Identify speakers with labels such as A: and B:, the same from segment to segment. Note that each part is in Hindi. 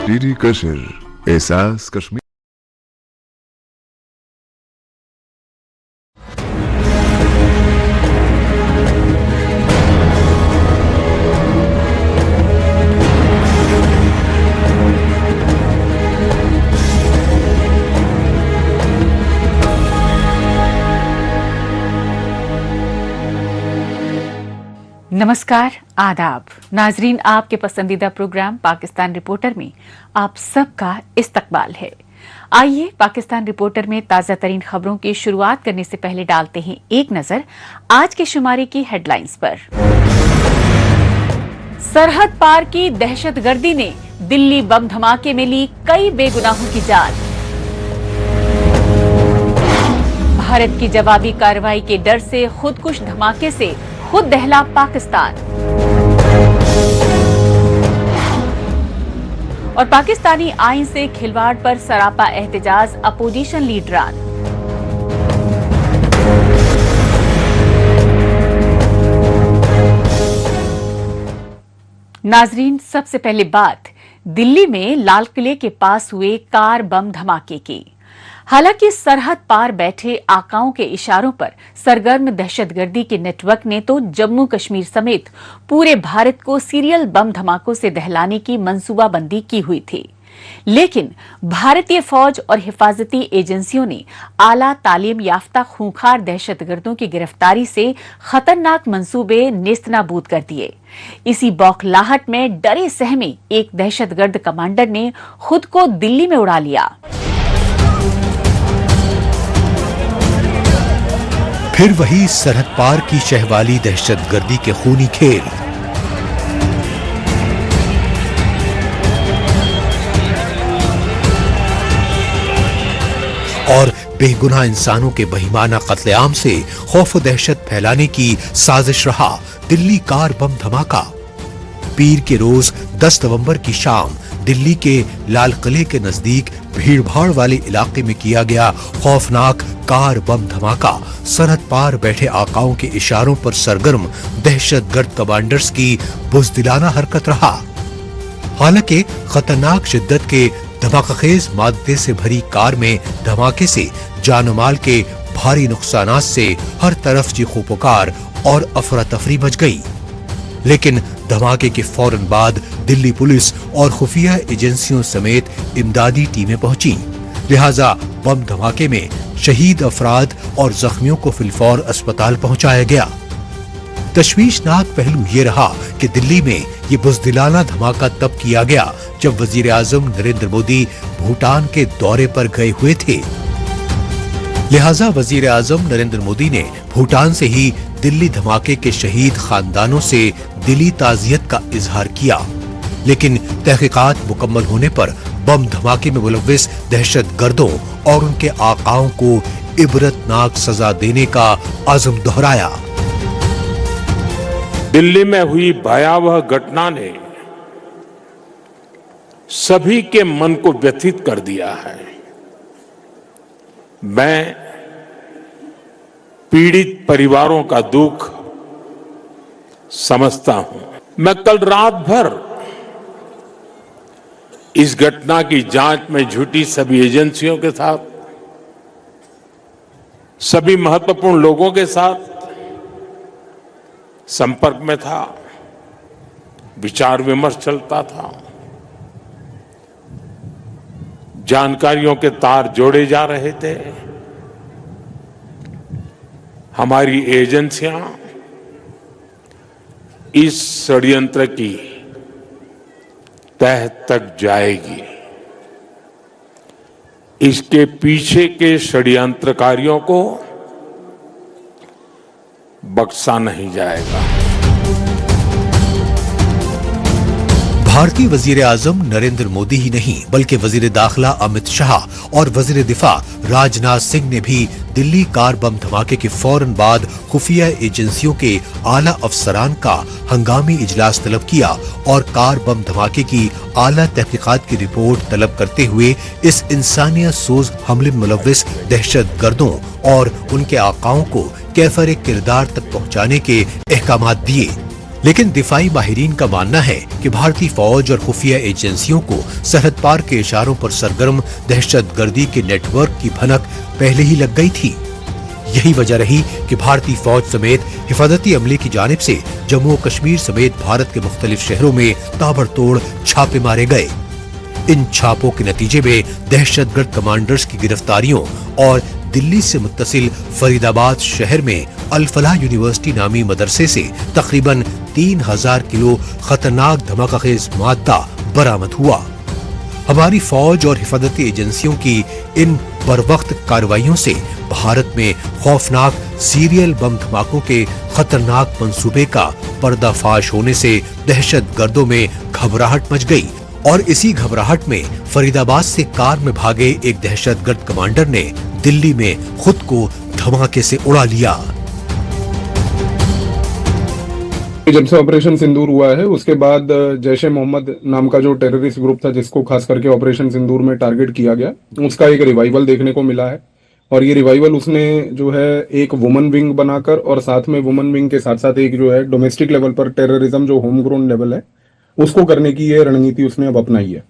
A: डीडी कशर एहसास कश्मीर।
B: नमस्कार, आदाब नाजरीन, आपके पसंदीदा प्रोग्राम पाकिस्तान रिपोर्टर में आप सबका इस्तकबाल है। आइए पाकिस्तान रिपोर्टर में ताज़ा तरीन खबरों की शुरुआत करने से पहले डालते हैं एक नजर आज के शुमारे की हेडलाइंस पर। सरहद पार की दहशतगर्दी ने दिल्ली बम धमाके में ली कई बेगुनाहों की जान। भारत की जवाबी कार्रवाई के डर से खुदकुश धमाके से खुद दहला पाकिस्तान। और पाकिस्तानी आईन से खिलवाड़ पर सरापा एहतजाज अपोजिशन लीडरान। नाजरीन, सबसे पहले बात दिल्ली में लाल किले के पास हुए कार बम धमाके की। हालांकि सरहद पार बैठे आकाओं के इशारों पर सरगर्म दहशतगर्दी के नेटवर्क ने तो जम्मू कश्मीर समेत पूरे भारत को सीरियल बम धमाकों से दहलाने की मंसूबाबंदी की हुई थी। लेकिन भारतीय फौज और हिफाजती एजेंसियों ने आला तालीम याफ्ता खूंखार दहशतगर्दों की गिरफ्तारी से खतरनाक मंसूबे नेस्तनाबूद कर दिए। इसी बौखलाहट में डरे सहमे एक दहशतगर्द कमांडर ने खुद को दिल्ली में उड़ा लिया।
C: फिर वही सरहद पार की शहवाली दहशतगर्दी के खूनी खेल। और बेगुनाह इंसानों के बहिमाना कत्लेआम से खौफ व दहशत फैलाने की साजिश रहा दिल्ली कार बम धमाका। पीर के रोज 10 नवंबर की शाम दिल्ली के लाल किले के नजदीक भीड़भाड़ वाले इलाके में किया गया खौफनाक कार बम धमाका सरहद पार बैठे आकाओं के इशारों पर सरगर्म दहशतगर्द कमांडर्स की बुज़दिलाना हरकत रहा। हालांकि खतरनाक शिद्दत के धमाकेखेज मादे से भरी कार में धमाके से जान माल के भारी नुकसानात से हर तरफ चीखों पुकार और अफरा तफरी मच गई। लेकिन धमाके के फौरन बाद दिल्ली पुलिस और खुफिया एजेंसियों समेत इमदादी टीमें पहुंची। लिहाजा बम धमाके में शहीद अफराद और जख्मियों को फिलफौर अस्पताल पहुंचाया गया। तशवीशनाक पहलू ये रहा कि दिल्ली में ये बुज़दिलाना धमाका तब किया गया जब वजीर आजम नरेंद्र मोदी भूटान के दौरे पर गए हुए थे। लिहाजा वजीर आजम नरेंद्र मोदी ने भूटान से ही दिल्ली धमाके के शहीद खानदानों से दिली ताजियत का इजहार किया। लेकिन तहकीकात मुकम्मल होने पर बम धमाके में मुलव्विस दहशतगर्दों और उनके आकाओं को इबरतनाक सजा देने का अज़्म दोहराया।
D: दिल्ली में हुई भयावह घटना ने सभी के मन को व्यथित कर दिया है। मैं पीड़ित परिवारों का दुख समझता हूं। मैं कल रात भर इस घटना की जांच में जुटी सभी एजेंसियों के साथ, सभी महत्वपूर्ण लोगों के साथ संपर्क में था, विचार विमर्श चलता था, जानकारियों के तार जोड़े जा रहे थे। हमारी एजेंसियां इस षड्यंत्र की तह तक जाएगी। इसके पीछे के षड्यंत्रकारियों को बख्शा नहीं जाएगा।
C: भारतीय वजीर आजम नरेंद्र मोदी ही नहीं बल्कि वजीर दाखिला अमित शाह और वजीर दिफा राजनाथ सिंह ने भी दिल्ली कार बम धमाके के फौरन बाद खुफिया एजेंसियों के आला अफसरान का हंगामी इजलास तलब किया और कार बम धमाके की आला तहकीकात की रिपोर्ट तलब करते हुए इस इंसानियत सोज हमले में मुलव्विस दहशत गर्दों और उनके आकाओं को कैफर किरदार तक पहुँचाने के अहकामात दिए। लेकिन दिफाई माहिरीन का मानना है कि भारतीय फौज और खुफिया एजेंसियों को सरहद पार के इशारों पर सरगर्म दहशतगर्दी के नेटवर्क की भनक पहले ही लग गई थी। यही वजह रही कि भारतीय फौज समेत हिफाजती अमले की जानिब से जम्मू और कश्मीर समेत भारत के मुख्तलिफ शहरों में ताबड़तोड़ छापे मारे गए। इन छापों के नतीजे में दहशतगर्द कमांडर्स की गिरफ्तारियों और दिल्ली से मुत्तसिल फरीदाबाद शहर में अल फलाह यूनिवर्सिटी नामी मदरसे से तकरीबन 3000 किलो खतरनाक धमाकाखेज मादा बरामद हुआ। हमारी फौज और हिफाजती एजेंसियों की इन बरवक्त कार्रवाइयों से भारत में खौफनाक सीरियल बम धमाकों के खतरनाक मंसूबे का पर्दाफाश होने से दहशतगर्दों में घबराहट मच गई और इसी घबराहट में फरीदाबाद से कार में भागे एक दहशतगर्द कमांडर ने दिल्ली में खुद को धमाके से उड़ा लिया।
E: जब से ऑपरेशन सिंदूर हुआ है उसके बाद जैश ए मोहम्मद नाम का जो टेररिस्ट ग्रुप था जिसको खास करके ऑपरेशन सिंदूर में टारगेट किया गया, उसका एक रिवाइवल देखने को मिला है। और ये रिवाइवल उसने जो है एक वुमन विंग बनाकर और साथ में वुमन विंग के साथ साथ एक जो है डोमेस्टिक लेवल पर टेररिज्म जो होम ग्रोन लेवल है उसको करने की ये रणनीति उसने अब अपनाई है।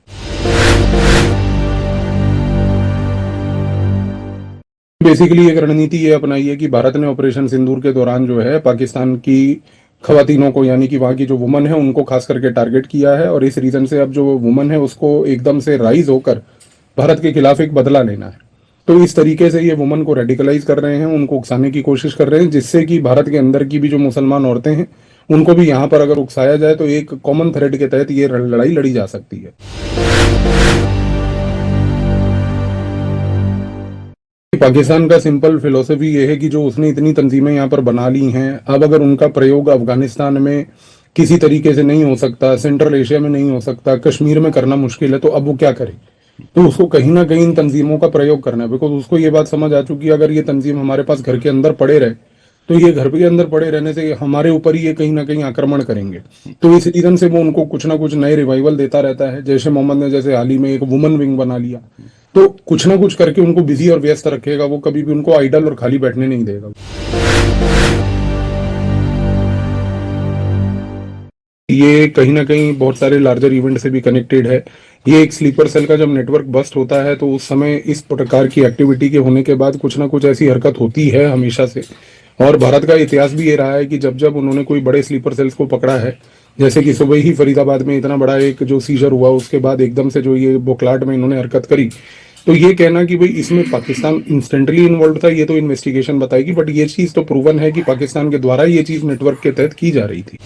E: बेसिकली एक रणनीति ये अपनाई है कि भारत ने ऑपरेशन सिंदूर के दौरान जो है पाकिस्तान की खवातीनों को यानी कि वहां की जो वुमन है उनको खास करके टारगेट किया है और इस रीजन से अब जो वुमन है उसको एकदम से राइज होकर भारत के खिलाफ एक बदला लेना है। तो इस तरीके से ये वुमन को रेडिकलाइज कर रहे हैं, उनको उकसाने की कोशिश कर रहे हैं, जिससे कि भारत के अंदर की भी जो मुसलमान औरतें हैं उनको भी यहाँ पर अगर उकसाया जाए तो एक कॉमन थ्रेड के तहत ये लड़ाई लड़ी जा सकती है। पाकिस्तान का सिंपल फिलोसफी ये है कि जो उसने इतनी तंजीमें यहाँ पर बना ली हैं, अब अगर उनका प्रयोग अफगानिस्तान में किसी तरीके से नहीं हो सकता, सेंट्रल एशिया में नहीं हो सकता, कश्मीर में करना मुश्किल है, तो अब वो क्या करे? तो उसको कहीं ना कहीं इन तंजीमों का प्रयोग करना है। बिकॉज उसको ये बात समझ आ चुकी है अगर ये तंजीम हमारे पास घर के अंदर पड़े रहे तो ये घर के अंदर पड़े रहने से हमारे ऊपर ही ये कहीं ना कहीं आक्रमण करेंगे। तो इस रीजन से वो उनको कुछ ना कुछ नए रिवाइवल देता रहता है। जैश ए मोहम्मद ने जैसे हाल ही में एक वुमन विंग बना लिया, तो कुछ ना कुछ करके उनको बिजी और व्यस्त रखेगा, वो कभी भी उनको आइडल और खाली बैठने नहीं देगा। ये कहीं ना कहीं बहुत सारे लार्जर इवेंट से भी कनेक्टेड है। ये एक स्लीपर सेल का जब नेटवर्क बस्ट होता है तो उस समय इस प्रकार की एक्टिविटी के होने के बाद कुछ ना कुछ ऐसी हरकत होती है हमेशा से। और भारत का इतिहास भी ये रहा है कि जब जब उन्होंने कोई बड़े स्लीपर सेल्स को पकड़ा है, जैसे कि सुबह ही फरीदाबाद में इतना बड़ा एक जो सीजर हुआ, उसके बाद एकदम से जो ये बोखलाट में इन्होंने हरकत करी, तो ये कहना कि भाई इसमें पाकिस्तान इंस्टेंटली इन्वॉल्व था, ये तो इन्वेस्टिगेशन बताएगी, बट ये चीज तो प्रूवन है कि पाकिस्तान के द्वारा ये चीज नेटवर्क के तहत की जा रही थी।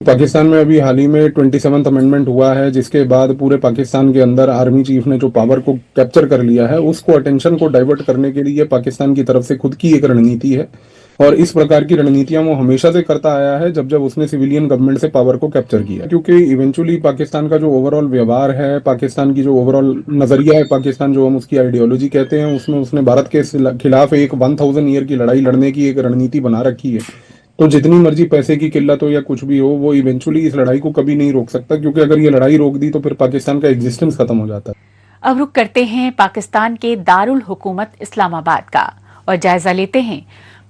E: पाकिस्तान में अभी हाल ही में 27th अमेंडमेंट हुआ है, जिसके बाद पूरे पाकिस्तान के अंदर आर्मी चीफ ने जो पावर को कैप्चर कर लिया है, उसको अटेंशन को डाइवर्ट करने के लिए पाकिस्तान की तरफ से खुद की एक रणनीति है। और इस प्रकार की रणनीतियां वो हमेशा से करता आया है जब जब उसने सिविलियन गवर्नमेंट से पावर को कैप्चर किया। क्योंकि इवेंचुअली पाकिस्तान का जो ओवरऑल व्यवहार है, पाकिस्तान की जो ओवरऑल नजरिया है, पाकिस्तान जो हम उसकी आइडियोलॉजी कहते हैं, उसमें उसने भारत के खिलाफ एक 1000 ईयर की लड़ाई लड़ने की एक रणनीति बना रखी है। तो जितनी मर्जी पैसे की किल्लत हो या कुछ भी हो, वो इवेंचुअली इस लड़ाई को कभी नहीं रोक सकता, क्योंकि अगर ये लड़ाई रोक दी तो फिर पाकिस्तान का एग्जिस्टेंस खत्म हो जाता है।
B: अब रुक करते हैं पाकिस्तान के दारुल हुकूमत इस्लामाबाद का और जायजा लेते हैं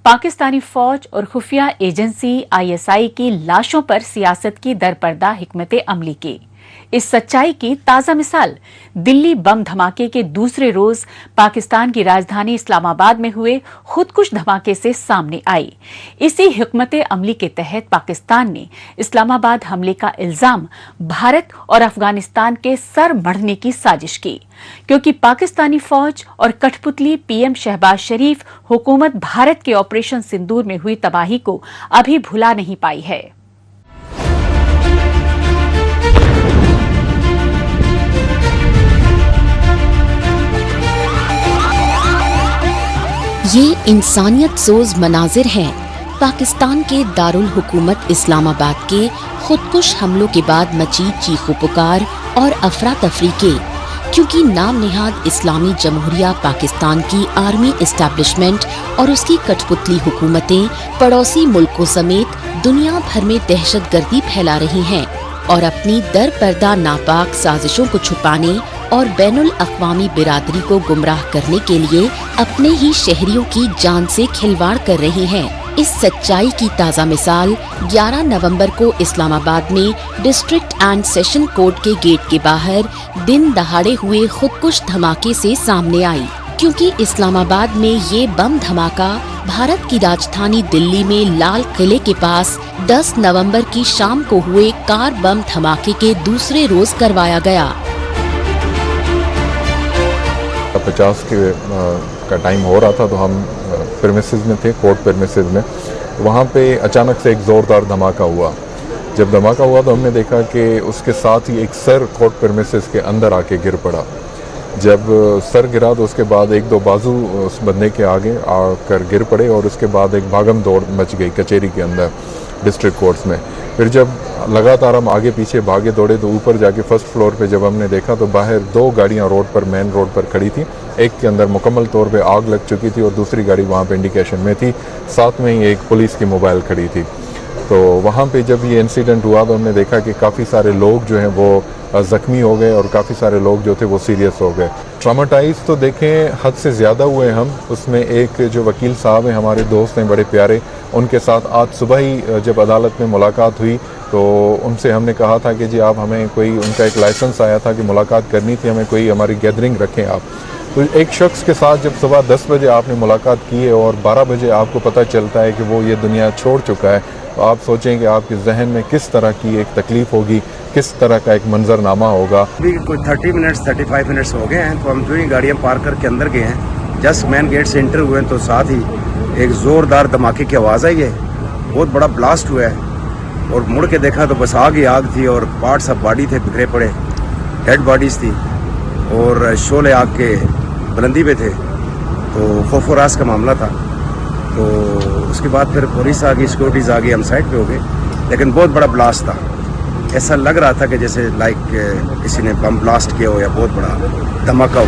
B: पाकिस्तानी फौज और खुफिया एजेंसी ISI की लाशों पर सियासत की दरपर्दा हिकमत अमली की। इस सच्चाई की ताजा मिसाल दिल्ली बम धमाके के दूसरे रोज पाकिस्तान की राजधानी इस्लामाबाद में हुए खुदकुश धमाके से सामने आई। इसी हिकमत अमली के तहत पाकिस्तान ने इस्लामाबाद हमले का इल्जाम भारत और अफगानिस्तान के सर मढ़ने की साजिश की, क्योंकि पाकिस्तानी फौज और कठपुतली PM शहबाज शरीफ हुकूमत भारत के ऑपरेशन सिंदूर में हुई तबाही को अभी भुला नहीं पाई है।
F: ये इंसानियत सोज मनाजिर हैं पाकिस्तान के दारुल हुकूमत इस्लामाबाद के खुदकुश हमलों के बाद मची चीखो पुकार और अफरा तफरी के, क्योंकि नाम निहाद इस्लामी जमहूरिया पाकिस्तान की आर्मी एस्टैब्लिशमेंट और उसकी कठपुतली हुकूमतें पड़ोसी मुल्कों समेत दुनिया भर में दहशतगर्दी फैला रही हैं और अपनी दर पर्दा नापाक साजिशों को छुपाने और बैनुल अक़वामी बिरादरी को गुमराह करने के लिए अपने ही शहरियों की जान से खिलवाड़ कर रही हैं। इस सच्चाई की ताज़ा मिसाल 11 नवंबर को इस्लामाबाद में डिस्ट्रिक्ट एंड सेशन कोर्ट के गेट के बाहर दिन दहाड़े हुए खुदकुश धमाके से सामने आई, क्योंकि इस्लामाबाद में ये बम धमाका भारत की राजधानी दिल्ली में लाल किले के पास 10 नवंबर की शाम को हुए कार बम धमाके के दूसरे रोज करवाया गया।
G: 50 का टाइम हो रहा था तो हम प्रेमिसेस में थे, कोर्ट प्रेमिसेस में। वहाँ पे अचानक से एक ज़ोरदार धमाका हुआ। जब धमाका हुआ तो हमने देखा कि उसके साथ ही एक सर कोर्ट प्रेमिसेस के अंदर आके गिर पड़ा। जब सर गिरा तो उसके बाद एक दो बाजू उस बंदे के आगे आकर गिर पड़े और उसके बाद एक भागम दौड़ मच गई कचहरी के अंदर डिस्ट्रिक्ट कोर्ट्स में। फिर जब लगातार हम आगे पीछे भागे दौड़े तो ऊपर जाके फर्स्ट फ्लोर पे जब हमने देखा तो बाहर 2 गाड़ियां रोड पर, मेन रोड पर खड़ी थी। एक के अंदर मुकम्मल तौर पे आग लग चुकी थी और दूसरी गाड़ी वहाँ पे इंडिकेशन में थी। साथ में ही एक पुलिस की मोबाइल खड़ी थी। तो वहाँ पे जब ये इंसिडेंट हुआ तो हमने देखा कि काफ़ी सारे लोग जो हैं वो ज़ख्मी हो गए और काफ़ी सारे लोग जो थे वो सीरियस हो गए। ट्रामाटाइज तो देखें हद से ज़्यादा हुए हम। उसमें एक जो वकील साहब हैं, हमारे दोस्त हैं बड़े प्यारे, उनके साथ आज सुबह ही जब अदालत में मुलाकात हुई तो उनसे हमने कहा था कि जी आप हमें कोई, उनका एक लाइसेंस आया था कि मुलाकात करनी थी, हमें कोई हमारी गैदरिंग रखें आप। तो एक शख्स के साथ जब सुबह 10 बजे आपने मुलाकात की है और 12 बजे आपको पता चलता है कि वो ये दुनिया छोड़ चुका है, तो आप सोचें कि आपके जहन में किस तरह की एक तकलीफ होगी, किस तरह का एक मंजरनामा होगा।
H: अभी कोई 35 मिनट्स हो गए हैं तो हम जो ही गाड़ियाँ पार करके अंदर गए हैं, जस्ट मेन गेट से एंटर हुए हैं तो साथ ही एक ज़ोरदार धमाके की आवाज़ आई है। बहुत बड़ा ब्लास्ट हुआ है और मुड़ के देखा तो बस आग ही आग थी और पार्ट्स ऑफ बॉडी थे बिखरे पड़े, डेड बॉडीज़ थी और शोले आग के बुलंदी पे थे। तो खौफ व रास का मामला था। तो उसके बाद फिर पुलिस आ गई, सिक्योरिटीज़ आ गई, हम साइड पे हो गए। लेकिन बहुत बड़ा ब्लास्ट था, ऐसा लग रहा था कि जैसे लाइक किसी ने बम ब्लास्ट किया हो या बहुत बड़ा धमाका हो।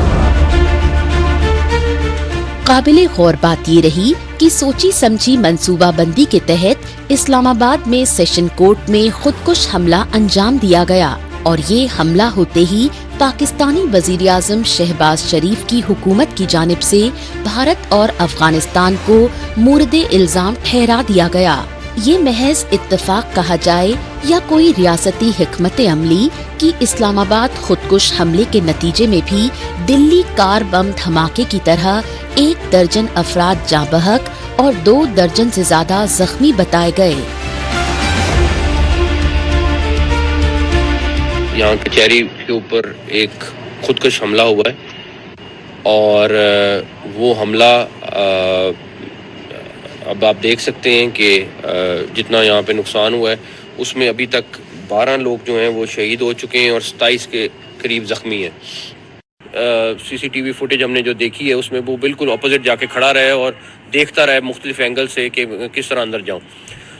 F: काबिले गौर बात ये रही कि सोची समझी मंसूबाबंदी के तहत इस्लामाबाद में सेशन कोर्ट में खुदकुश हमला अंजाम दिया गया और ये हमला होते ही पाकिस्तानी वजीर आज़म शहबाज शरीफ की हुकूमत की जानिब से भारत और अफगानिस्तान को मुर्दे इल्जाम ठहरा दिया गया। ये महज इत्तेफाक कहा जाए या कोई रियासती हिकमत अमली कि इस्लामाबाद खुदकुश हमले के नतीजे में भी दिल्ली कार बम धमाके की तरह 1 दर्जन अफराद जाँ बहक और 2 दर्जन से ज्यादा जख्मी बताए गए।
I: यहाँ कचहरी के ऊपर एक खुदकुश हमला हुआ है और वो हमला अब आप देख सकते हैं कि जितना यहाँ पे नुकसान हुआ है उसमें अभी तक 12 लोग जो हैं वो शहीद हो चुके हैं और 27 के करीब ज़ख्मी हैं। CCTV फुटेज हमने जो देखी है उसमें वो बिल्कुल अपोजिट जाके खड़ा रहा है और देखता रहा है मुख्तलिफ एंगल से कि किस तरह अंदर जाऊँ।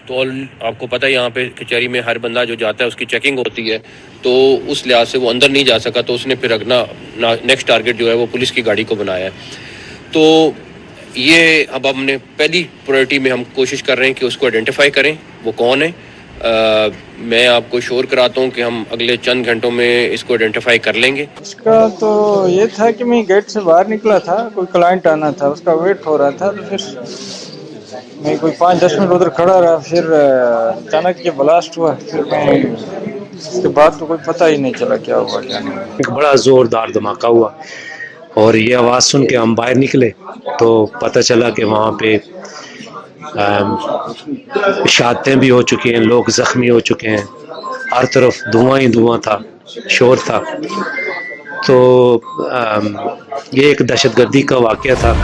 I: तो आपको पता है यहाँ पे कचहरी में हर बंदा जो जाता है उसकी चेकिंग होती है, तो उस लिहाज से वो अंदर नहीं जा सका। तो उसने फिर अपना नेक्स्ट टारगेट जो है वो पुलिस की गाड़ी को बनाया है। तो ये अब हमने पहली प्रायोरिटी में हम कोशिश कर रहे हैं कि उसको आइडेंटिफाई करें वो कौन है। मैं आपको श्योर कराता हूँ कि हम अगले चंद घंटों में इसको आइडेंटिफाई कर लेंगे।
J: इसका तो ये था कि मैं गेट से बाहर निकला था, कोई क्लाइंट आना था, उसका वेट हो रहा था, तो फिर मैं कोई 5-10 मिनट उधर खड़ा रहा। फिर अचानक ये ब्लास्ट हुआ। फिर मैं उसके बाद तो कोई पता ही नहीं चला क्या हुआ क्या नहीं।
K: एक बड़ा जोरदार धमाका हुआ और ये आवाज़ सुन के हम बाहर निकले तो पता चला कि वहाँ पे शहादतें भी हो चुकी हैं, लोग जख्मी हो चुके हैं, हर तरफ धुआं ही धुआं था, शोर था। तो ये एक दहशतगर्दी का वाक़या था।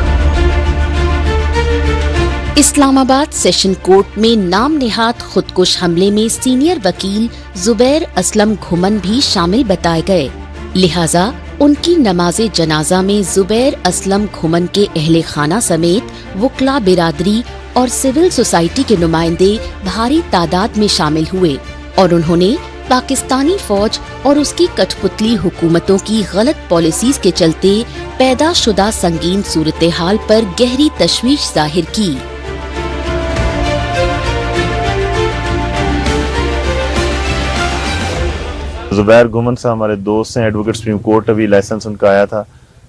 F: इस्लामाबाद सेशन कोर्ट में नाम नेहाद खुदकुश हमले में सीनियर वकील जुबैर असलम घुमन भी शामिल बताए गए, लिहाजा उनकी नमाजे जनाजा में जुबैर असलम घुमन के अहले खाना समेत वकला बिरादरी और सिविल सोसाइटी के नुमाइंदे भारी तादाद में शामिल हुए और उन्होंने पाकिस्तानी फौज और उसकी कठपुतली हुकूमतों की गलत पॉलिसीज के चलते पैदा शुदा संगीन सूरत हाल पर गहरी तशवीश जाहिर की।
L: जुबैर घुमन साहब हमारे दोस्त हैं, एडवोकेट सुप्रीम कोर्ट, अभी लाइसेंस उनका आया था।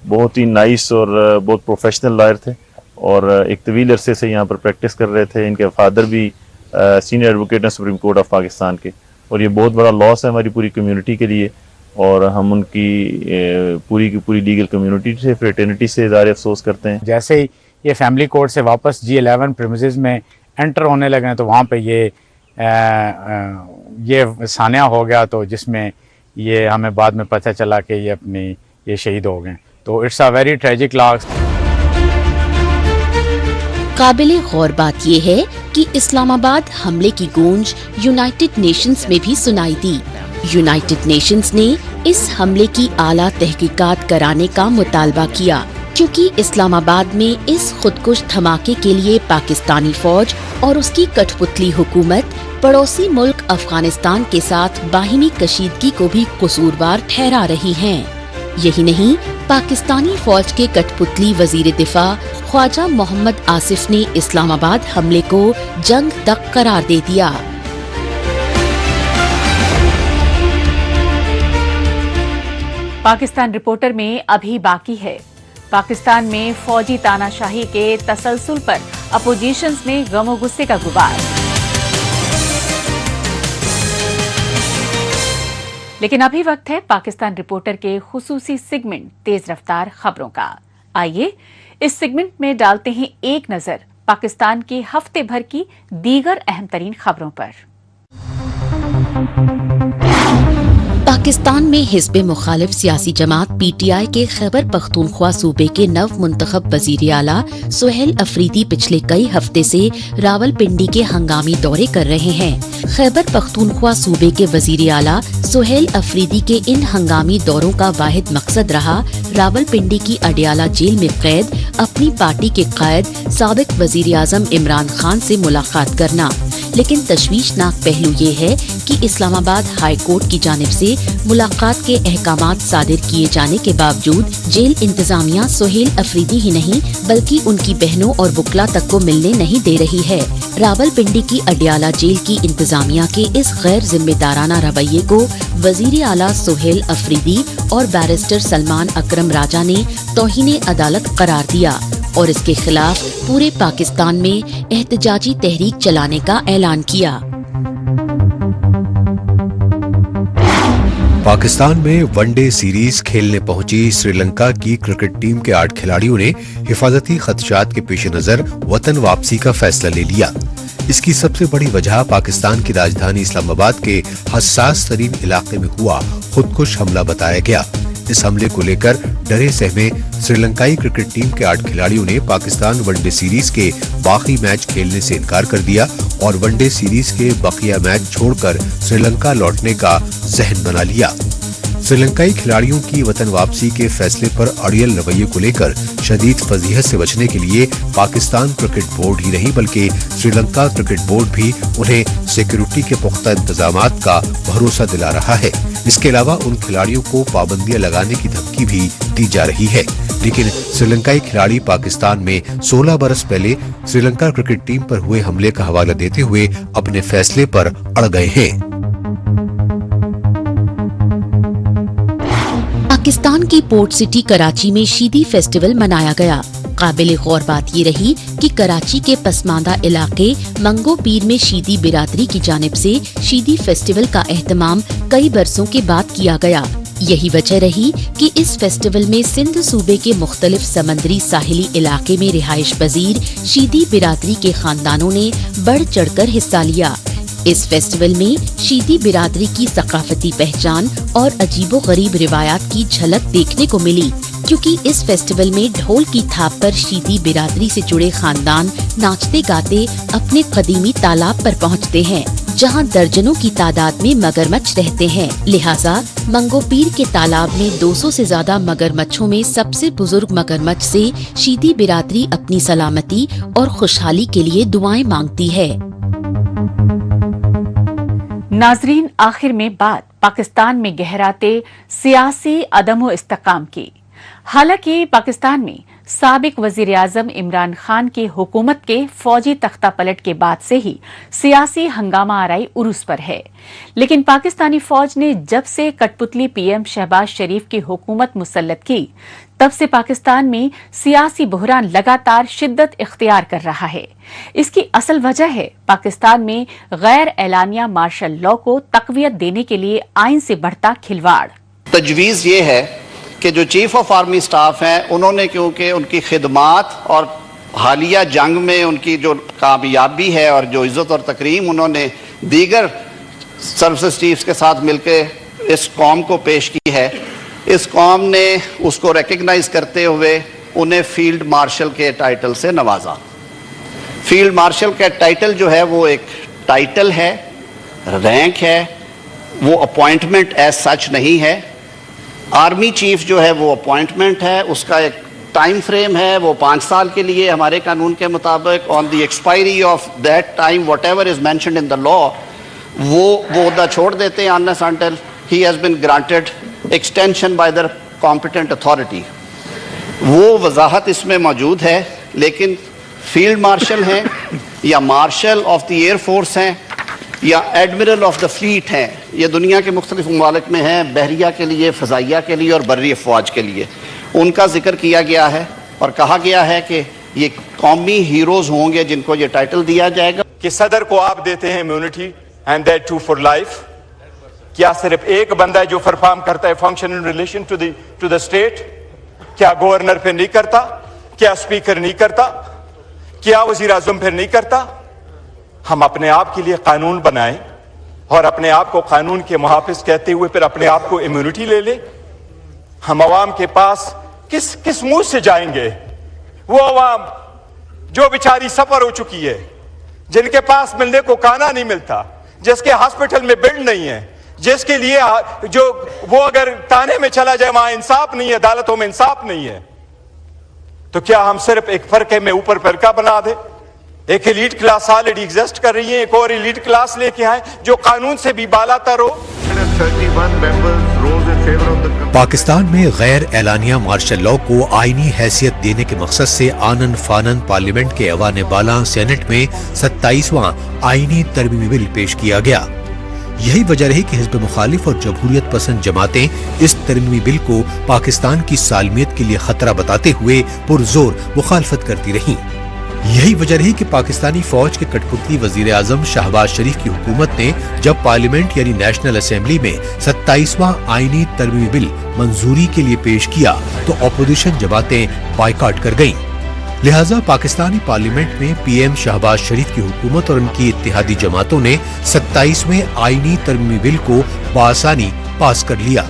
L: बहुत ही नाइस और बहुत प्रोफेशनल लॉयर थे और एक तवील अरसे से यहाँ पर प्रैक्टिस कर रहे थे। इनके फादर भी सीनियर एडवोकेट हैं सुप्रीम कोर्ट ऑफ पाकिस्तान के, और ये बहुत बड़ा लॉस है हमारी पूरी कम्युनिटी के लिए, और हम उनकी पूरी की पूरी लीगल कम्युनिटी से, फ्रेटर्निटी से इज़हार अफसोस करते हैं।
M: जैसे ही ये फैमिली कोर्ट से वापस G11 प्रीमिसेस में एंटर होने लगे हैं तो वहाँ पे ये सान्या हो गया, तो जिसमें ये हमें बाद में पता चला कि ये शहीद हो गए। तो it's a very tragic loss.
F: काबिले गौर बात यह है कि इस्लामाबाद हमले की गूंज यूनाइटेड नेशंस में भी सुनाई दी। यूनाइटेड नेशंस ने इस हमले की आला तहकीकात कराने का मुतालबा किया, क्योंकि इस्लामाबाद में इस खुदकुश धमाके के लिए पाकिस्तानी फौज और उसकी कठपुतली हुकूमत पड़ोसी मुल्क अफगानिस्तान के साथ बाहिनी कशीदगी को भी कसूरवार ठहरा रही हैं। यही नहीं, पाकिस्तानी फौज के कठपुतली वजीर दिफा ख्वाजा मोहम्मद आसिफ ने इस्लामाबाद हमले को जंग तक करार दे दिया।
B: पाकिस्तान रिपोर्टर में अभी बाकी है। पाकिस्तान में फौजी तानाशाही के तसलसल पर अपोजिशंस में गमो गुस्से का गुबार। लेकिन अभी वक्त है पाकिस्तान रिपोर्टर के खुसूसी सेगमेंट तेज रफ्तार खबरों का। आइए इस सेगमेंट में डालते हैं एक नजर पाकिस्तान के हफ्ते भर की दीगर अहम तरीन खबरों पर।
F: पाकिस्तान में हिज़्ब मुखालिफ सियासी जमात PTI के खैबर पख्तूनख्वा सूबे के नव मुंतखब वजीर आला सुहेल अफरीदी पिछले कई हफ्ते से रावलपिंडी के हंगामी दौरे कर रहे हैं। खैबर पख्तूनख्वा सूबे के वजीर आला सुहेल अफरीदी के इन हंगामी दौरों का वाहिद मकसद रहा रावलपिंडी की अडियाला जेल में कैद अपनी पार्टी के कायद साबिक वजीर आजम इमरान खान से मुलाकात करना। लेकिन तशवीशनाक पहलू ये है कि इस्लामाबाद हाई कोर्ट की जानिब से मुलाकात के अहकामात सादिर किए जाने के बावजूद जेल इंतजामिया सुहेल अफरीदी ही नहीं बल्कि उनकी बहनों और बुकला तक को मिलने नहीं दे रही है। रावलपिंडी की अडियाला जेल की इंतजामिया के इस गैर जिम्मेदाराना रवैये को वजीर आला सुहेल अफरीदी और बैरिस्टर सलमान अकरम राजा ने तौहीन अदालत करार दिया और इसके खिलाफ पूरे पाकिस्तान में एहतजाजी तहरीक चलाने का ऐलान किया।
C: पाकिस्तान में वनडे सीरीज खेलने पहुंची श्रीलंका की क्रिकेट टीम के 8 खिलाड़ियों ने हिफाजती खदशात के पेश नजर वतन वापसी का फैसला ले लिया। इसकी सबसे बड़ी वजह पाकिस्तान की राजधानी इस्लामाबाद के हसास तरीन इलाके में हुआ खुदकुश हमला बताया गया। इस हमले को लेकर डरे सहमे श्रीलंकाई क्रिकेट टीम के 8 खिलाड़ियों ने पाकिस्तान वनडे सीरीज के बाकी मैच खेलने से इनकार कर दिया और वनडे सीरीज के बकिया मैच छोड़कर श्रीलंका लौटने का जहन बना लिया। श्रीलंकाई खिलाड़ियों की वतन वापसी के फैसले पर अड़ियल रवैये को लेकर शदीद फजीहत से बचने के लिए पाकिस्तान क्रिकेट बोर्ड ही नहीं बल्कि श्रीलंका क्रिकेट बोर्ड भी उन्हें सिक्योरिटी के पुख्ता इंतजामात का भरोसा दिला रहा है। इसके अलावा उन खिलाड़ियों को पाबंदियां लगाने की धमकी भी दी जा रही है। लेकिन श्रीलंकाई खिलाड़ी पाकिस्तान में 16 बरस पहले श्रीलंका क्रिकेट टीम पर हुए हमले का हवाला देते हुए अपने फैसले पर अड़ गए हैं।
F: पाकिस्तान की पोर्ट सिटी कराची में शीदी फेस्टिवल मनाया गया। काबिल गौर बात ये रही कि कराची के पसमानदा इलाके मंगो पीर में शीदी बिरादरी की जानिब से शीदी फेस्टिवल का एहतमाम कई बरसों के बाद किया गया। यही वजह रही कि इस फेस्टिवल में सिंध सूबे के मुख्तलिफ समंदरी साहिली इलाके में रिहाइश पजीर शीदी बिरादरी के खानदानों ने बढ़ चढ़कर हिस्सा लिया। इस फेस्टिवल में शीदी बिरादरी की सकाफती पहचान और अजीबो गरीब रिवायात की झलक देखने को मिली, क्योंकि इस फेस्टिवल में ढोल की थाप पर शीदी बिरादरी से जुड़े खानदान नाचते गाते अपने कदीमी तालाब पर पहुंचते हैं, जहां दर्जनों की तादाद में मगरमच्छ रहते हैं। लिहाजा मंगोपीर के तालाब में 200 से ज्यादा मगरमच्छों में सबसे बुजुर्ग मगरमच्छ से शीदी बिरादरी अपनी सलामती और खुशहाली के लिए दुआएं मांगती है।
B: नाजरीन, आखिर में बात पाकिस्तान में गहराते सियासी अदम इस्तेकाम की। हालांकि पाकिस्तान में साबिक वजीर आजम इमरान खान की हुकूमत के फौजी तख्ता पलट के बाद से ही सियासी हंगामा आराई उरूस पर है। लेकिन पाकिस्तानी फौज ने जब से कठपुतली पीएम शहबाज शरीफ की हुकूमत मुसल्लत की, तब से पाकिस्तान में सियासी बहरान लगातार शिद्दत इख्तियार कर रहा है। इसकी असल वजह है पाकिस्तान में गैर एलानिया मार्शल लॉ को तकवियत देने के लिए आइन से बढ़ता खिलवाड़।
N: तजवीज़ ये है कि जो चीफ ऑफ आर्मी स्टाफ हैं, उन्होंने क्योंकि उनकी खिदमात और हालिया जंग में उनकी जो कामयाबी है और जो इज़्ज़त और तकरीम उन्होंने दीगर सर्विसेज चीफ्स के साथ मिलकर इस कौम को पेश की है, इस कौम ने उसको रिकग्नाइज करते हुए उन्हें फील्ड मार्शल के टाइटल से नवाजा। फील्ड मार्शल का टाइटल जो है वो एक टाइटल है, रैंक है, वो अपॉइंटमेंट एज सच नहीं है। आर्मी चीफ जो है वो अपॉइंटमेंट है, उसका एक टाइम फ्रेम है, वो 5 साल के लिए हमारे कानून के मुताबिक on the expiry of that time what ever is mentioned in the law वो ओहदा छोड़ देते हैं unless until he has been granted extension by the competent authority. वो वजाहत इसमें मौजूद है, लेकिन फील्ड मार्शल हैं या marshal of the air force हैं या एडमिरल ऑफ द फ्लीट हैं, ये दुनिया के मुख्तलिफ ममालिक में हैं, बहरिया के लिए, फ़ज़ाइया के लिए और बर्री अफवाज के लिए। उनका जिक्र किया गया है और कहा गया है कि ये कौमी हीरोज़ होंगे जिनको ये टाइटल दिया जाएगा।
O: कि सदर को आप देते हैं immunity and that too for life. क्या सिर्फ एक बंदा है जो परफॉर्म करता है function in relation to the state? क्या गवर्नर फिर नहीं करता? क्या स्पीकर नहीं करता? क्या वजीर आजम फिर नहीं करता? हम अपने आप के लिए कानून बनाएं और अपने आप को कानून के मुहाफिज कहते हुए फिर अपने आप को इम्यूनिटी ले लें। हम अवाम के पास किस मुंह से जाएंगे? वो अवाम जो बेचारी सफर हो चुकी है, जिनके पास मिलने को खाना नहीं मिलता, जिसके हॉस्पिटल में बेड नहीं है, जिसके लिए जो वो अगर थाने में चला जाए वहां इंसाफ नहीं है, अदालतों में इंसाफ नहीं है, तो क्या हम सिर्फ एक फरके में ऊपर फरका बना दे? एक एलीट क्लास ऑलरेडी एग्जिस्ट कर रही है, एक और एलीट क्लास लेके आए जो कानून से भी बालातर हो।
C: पाकिस्तान में गैर एलानिया मार्शल लॉ को आईनी हैसियत देने के मकसद से आनन फानन पार्लियामेंट के ऐवान बाला सेनेट में 27वां आईनी तरमीमी बिल पेश किया गया। यही वजह रही कि हिज़्ब मुखालिफ और जमहूरियत पसंद जमातें इस तरमीमी बिल को पाकिस्तान की सालमियत के लिए खतरा बताते हुए पुरजोर मुखालफत करती रहीं। यही वजह रही कि पाकिस्तानी फौज के कठपुतली वजीर आजम शहबाज शरीफ की हुकूमत ने जब पार्लियामेंट यानी नेशनल असेंबली में 27वां आईनी तरमीमी बिल मंजूरी के लिए पेश किया तो अपोजिशन जमातें बाइकआउट कर गईं। लिहाजा पाकिस्तानी पार्लियामेंट में पीएम शहबाज शरीफ की हुकूमत और उनकी इत्तेहादी जमातों ने 27वें आईनी तरमीमी बिल को बआसानी पास कर लिया।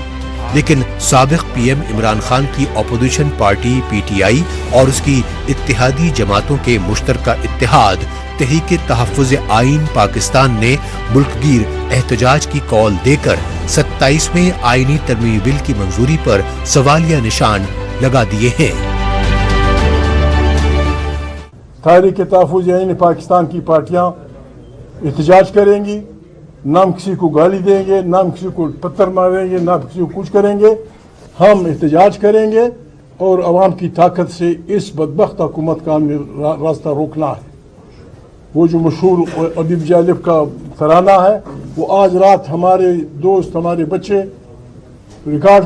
C: लेकिन साबिक पीएम इमरान खान की अपोजिशन पार्टी पीटीआई और उसकी इत्तेहादी जमातों के मुश्तरका इत्तेहाद तहरीक तहफ़्फ़ुज़ आइन पाकिस्तान ने मुल्कगीर एहतजाज की कॉल देकर 27वें आईनी तरमीमी बिल की मंजूरी पर सवालिया निशान लगा दिए हैं।
P: तहरीक तहफ़्फ़ुज़ आइन पाकिस्तान की पार्टियां एहतजाज करेंगी, ना किसी को गाली देंगे, ना किसी को पत्थर मारेंगे, ना किसी को कुछ करेंगे। हम एहतजाज करेंगे और अवाम की ताकत से इस बदबख्त हुकूमत का रास्ता रोकना है। वो जो मशहूर अदीब जालिब का तराना है, वो आज रात हमारे दोस्त, हमारे बच्चे रिकॉर्ड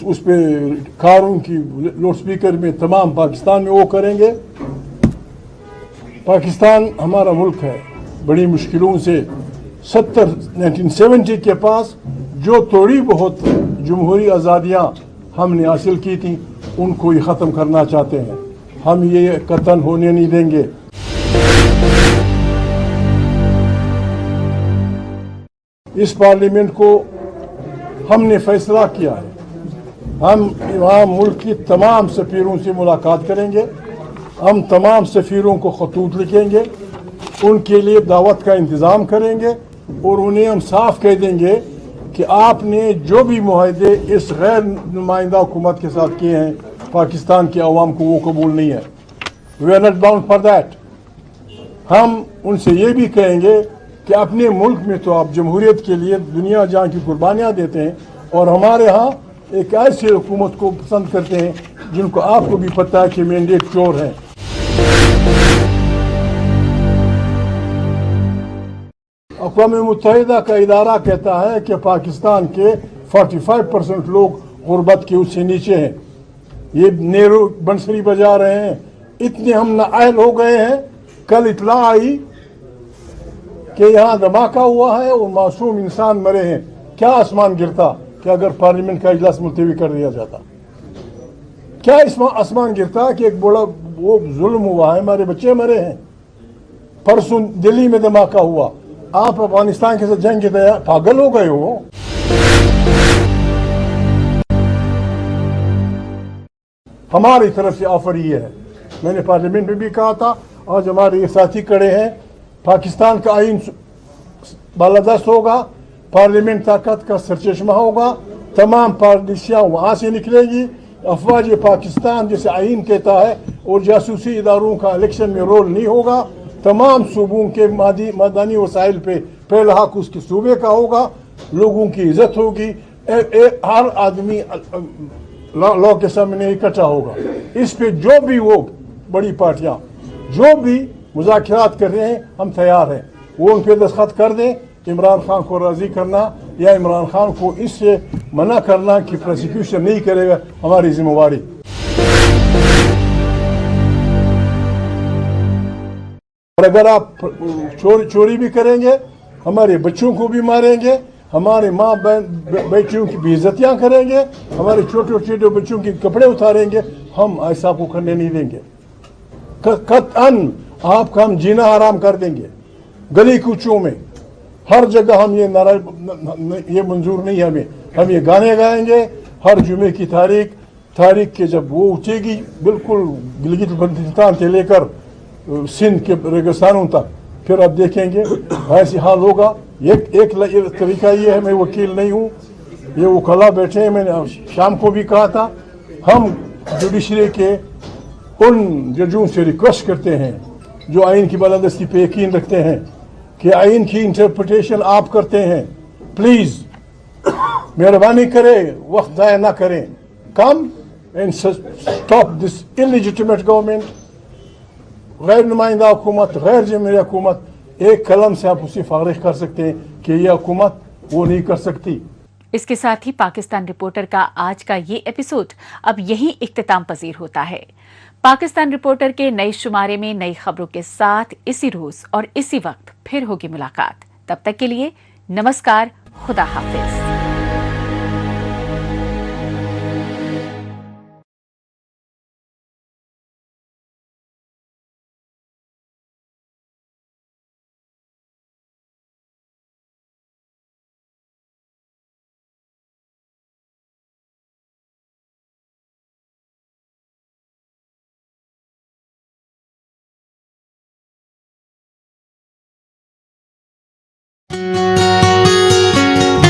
P: उस पे कारों की लाउड स्पीकर में तमाम पाकिस्तान में वो करेंगे। पाकिस्तान हमारा मुल्क है, बड़ी मुश्किलों से 1970 के पास जो थोड़ी बहुत जमहूरी आज़ादियाँ हमने हासिल की थी, उनको ही ख़त्म करना चाहते हैं। हम ये कतन होने नहीं देंगे। इस पार्लियामेंट को हमने फैसला किया है, हम वहाँ मुल्क की तमाम सफ़ीरों से मुलाकात करेंगे, हम तमाम सफ़ीरों को खतूत लिखेंगे, उनके लिए दावत का इंतज़ाम करेंगे और उन्हें हम साफ कह देंगे कि आपने जो भी मुआहदे इस गैर नुमाइंदा हुकूमत के साथ किए हैं, पाकिस्तान के अवाम को वो कबूल नहीं है। We are not bound for that. हम उनसे ये भी कहेंगे कि अपने मुल्क में तो आप जमहूरियत के लिए दुनिया जहाँ की कुर्बानियाँ देते हैं और हमारे यहाँ एक ऐसी हुकूमत को पसंद करते हैं जिनको आपको भी पता है कि मैंडेट चोर हैं। अक़वाम मुत्तहिदा का इदारा कहता है कि पाकिस्तान के 45% लोग गुर्बत के उससे नीचे हैं। ये नेहरू बंसरी बजा रहे हैं। इतने हम नाअहल हो गए हैं। कल इत्ला आई कि यहाँ धमाका हुआ है और मासूम इंसान मरे हैं। क्या आसमान गिरता कि अगर पार्लियामेंट का इजलास मुलतवी कर दिया जाता? क्या आसमान गिरता कि एक बड़ा वो जुल्म हुआ है, हमारे बच्चे मरे हैं। परसों दिल्ली में धमाका हुआ। आप अफगानिस्तान के साथ जंग के तैयार पागल हो गए हो? हमारी तरफ से ऑफर ये है, मैंने पार्लियामेंट में भी कहा था, आज हमारे ये साथी खड़े हैं, पाकिस्तान का आइन बालादस्त होगा, पार्लियामेंट ताकत का सरचश्मा होगा, तमाम पॉलिसियाँ वहाँ से निकलेगी। अफवाज पाकिस्तान जैसे आइन कहता है और जासूसी इदारों का इलेक्शन में रोल नहीं होगा। तमाम सूबों के मदनी वसाइल पे पहला हक उसके सूबे का होगा। लोगों की इज्जत होगी। हर आदमी लॉ के सामने इकट्ठा होगा। इस पे जो भी वो बड़ी पार्टियां जो भी मुज़ाकरात कर रहे हैं, हम तैयार हैं। वो उन पर दस्तखत कर दें। इमरान खान को राज़ी करना या इमरान खान को इससे मना करना कि प्रोसिक्यूशन नहीं करेगा, हमारी जिम्मेवारी। और अगर आप चोरी भी करेंगे, हमारे बच्चों को भी मारेंगे, हमारे माँ बहन बेटियों की बेइज्जतियाँ करेंगे, हमारे छोटे छोटे बच्चों के कपड़े उतारेंगे, हम ऐसा को करने नहीं देंगे। कतअन आपका हम जीना हराम कर देंगे। गली कूचों में हर जगह हम ये मंजूर नहीं है। हम ये गाने गाएंगे हर जुमे की तारीख के जब वो उठेगी, बिल्कुल गिलगित बल्तिस्तान से लेकर सिंध के रेगिस्तानों तक, फिर आप देखेंगे ऐसी हाल होगा। एक तरीका ये है, मैं वकील नहीं हूँ, ये वकला बैठे हैं, मैंने शाम को भी कहा था, हम जुडिशरी के उन जजों से रिक्वेस्ट करते हैं जो आइन की बालादस्ती पे यकीन रखते हैं कि आइन की इंटरप्रिटेशन आप करते हैं, प्लीज मेहरबानी करें, वक्त ज़ाया ना करें, come and stop this illegitimate government. गैर नुमाइंदा हुकूमत, गैर जिम्मेदार हुकूमत, एक कलम से आप उसे फारिग कर सकते हैं कि यह हुकूमत वो नहीं कर सकती।
B: इसके साथ ही पाकिस्तान रिपोर्टर का आज का ये एपिसोड अब यहीं इख्तिताम पजीर होता है। पाकिस्तान रिपोर्टर के नए शुमारे में नई खबरों के साथ इसी रोज और इसी वक्त फिर होगी मुलाकात। तब तक के लिए नमस्कार, खुदा हाफिज।